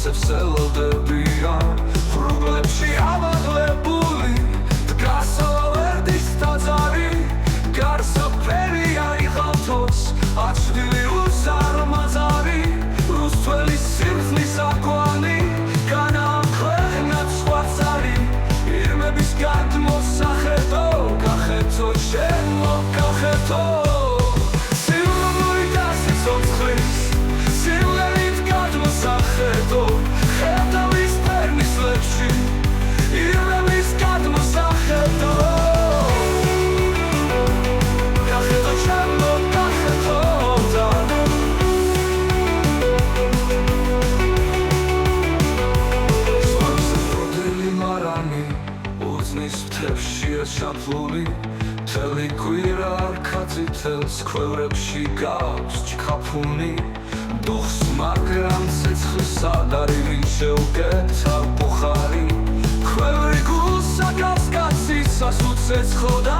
სეცელოდებია ხრუბლებში ამაღლებული დგას ვერდის ტაძარი გარსაფერია იხალთოს აჩრდილი უზარმაზარი რუსთველი სიხლის აკვანი განაამხლეხნად სხვაცარი ირმების გადმოსახედო კახეთო შემო კახეთო სილმური და სიცოცხლის სილერით გადმოსახედო ხედავის ფერნის ლებში ირმების გადმოსახედო კახეთო ჩემო კახეთო და სვანზე პროდელი მარანი უძნის მთებშია ჩაფლული მთელი კვირა არქაძი თელს ქვევრებში გავს ჩქაფუნი დუხს მაგრამ ცეცხლსა და რივინ შეუკეთა ბუხარი ქვევრი გულსა გავს კაცის სასუცეცხლო და